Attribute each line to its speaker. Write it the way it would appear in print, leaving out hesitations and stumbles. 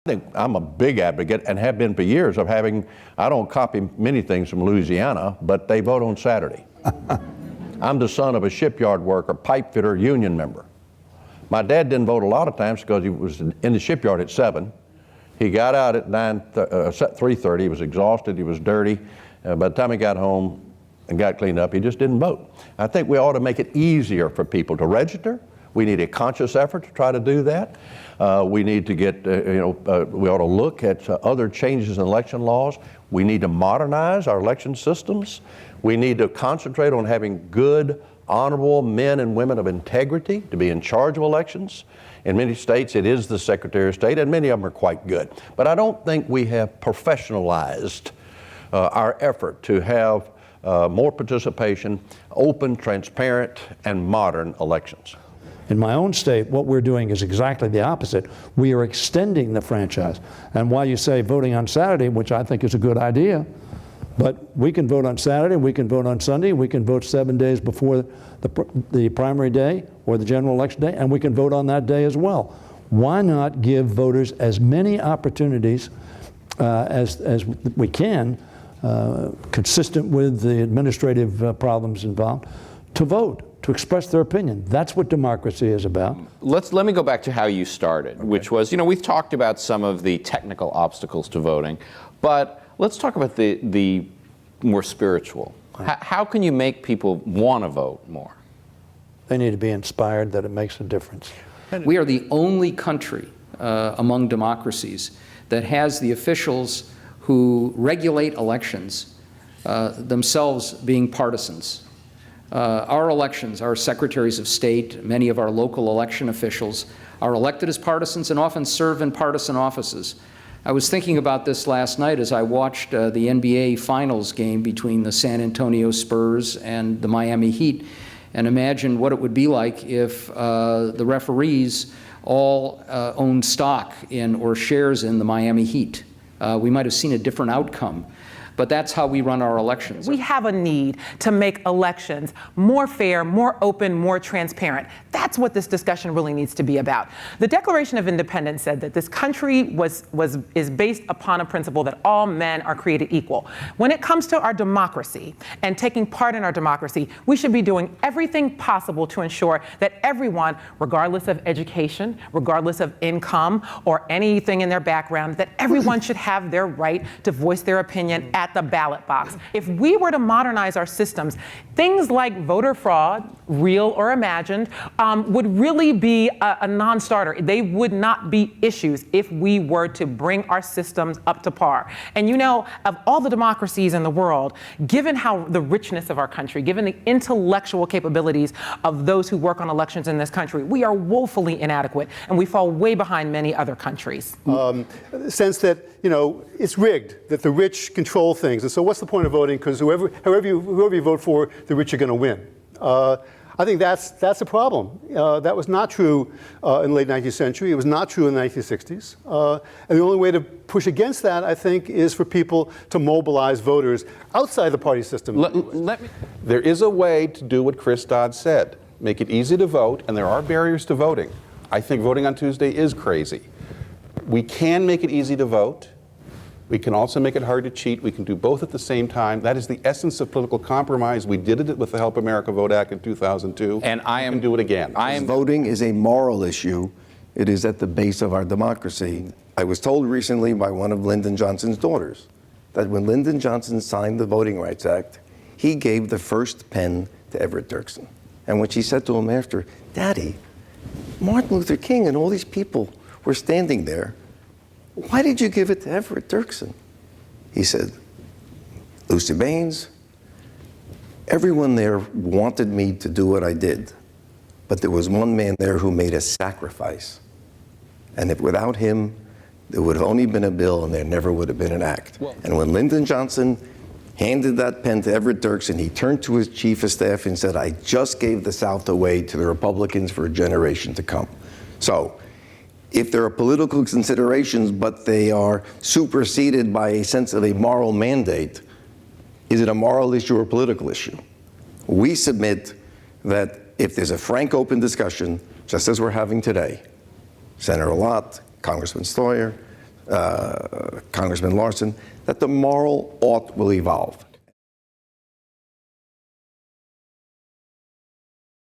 Speaker 1: think I'm a big advocate and have been for years of having, I don't copy many things from Louisiana, but they vote on Saturday. I'm the son of a shipyard worker, pipe fitter, union member. My dad didn't vote a lot of times because he was in the shipyard at 7. He got out at 3:30. He was exhausted, he was dirty. By the time he got home and got cleaned up, he just didn't vote. I think we ought to make it easier for people to register. We need a conscious effort to try to do that. We need to get, we ought to look at other changes in election laws. We need to modernize our election systems. We need to concentrate on having good, honorable men and women of integrity to be in charge of elections. In many states, it is the Secretary of State, and many of them are quite good. But I don't think we have professionalized our effort to have more participation, open, transparent, and modern elections.
Speaker 2: In my own state, what we're doing is exactly the opposite. We are extending the franchise. And while you say voting on Saturday, which I think is a good idea, but we can vote on Saturday, we can vote on Sunday, we can vote 7 days before the primary day or the general election day, and we can vote on that day as well. Why not give voters as many opportunities as we can, consistent with the administrative problems involved, to vote, to express their opinion? That's what democracy is about.
Speaker 3: Let me go back to how you started, which was, we've talked about some of the technical obstacles to voting, but let's talk about the more spiritual. How can you make people want to vote more?
Speaker 2: They need to be inspired that it makes a difference.
Speaker 4: We are the only country among democracies that has the officials who regulate elections themselves being partisans. Our elections, our secretaries of state, many of our local election officials are elected as partisans and often serve in partisan offices. I was thinking about this last night as I watched the NBA Finals game between the San Antonio Spurs and the Miami Heat, and imagine what it would be like if the referees all owned stock in or shares in the Miami Heat. We might have seen a different outcome. But that's how we run our elections.
Speaker 5: We have a need to make elections more fair, more open, more transparent. That's what this discussion really needs to be about. The Declaration of Independence said that this country is based upon a principle that all men are created equal. When it comes to our democracy and taking part in our democracy, we should be doing everything possible to ensure that everyone, regardless of education, regardless of income or anything in their background, that everyone should have their right to voice their opinion at the ballot box. If we were to modernize our systems, things like voter fraud, real or imagined, would really be a non-starter. They would not be issues if we were to bring our systems up to par. And of all the democracies in the world, given how the richness of our country, given the intellectual capabilities of those who work on elections in this country, we are woefully inadequate, and we fall way behind many other countries.
Speaker 6: The sense that, it's rigged, that the rich control things. And so what's the point of voting? Because whoever you vote for, the rich are going to win. I think that's a problem. That was not true in the late 19th century. It was not true in the 1960s. And the only way to push against that, I think, is for people to mobilize voters outside the party system.
Speaker 7: There is a way to do what Chris Dodd said. Make it easy to vote, and there are barriers to voting. I think voting on Tuesday is crazy. We can make it easy to vote. We can also make it hard to cheat. We can do both at the same time. That is the essence of political compromise. We did it with the Help America Vote Act in 2002.
Speaker 3: And I am
Speaker 7: can do it again.
Speaker 8: Voting is a moral issue. It is at the base of our democracy. I was told recently by one of Lyndon Johnson's daughters that when Lyndon Johnson signed the Voting Rights Act, he gave the first pen to Everett Dirksen. And when she said to him after, "Daddy, Martin Luther King and all these people were standing there. Why did you give it to Everett Dirksen?" He said, "Lucy Baines, everyone there wanted me to do what I did, but there was one man there who made a sacrifice. And if without him, there would have only been a bill and there never would have been an act." And when Lyndon Johnson handed that pen to Everett Dirksen, he turned to his chief of staff and said, "I just gave the South away to the Republicans for a generation to come." So, if there are political considerations, but they are superseded by a sense of a moral mandate, is it a moral issue or a political issue? We submit that if there's a frank, open discussion, just as we're having today, Senator Lott, Congressman Stoyer, Congressman Larson, that the moral ought will evolve.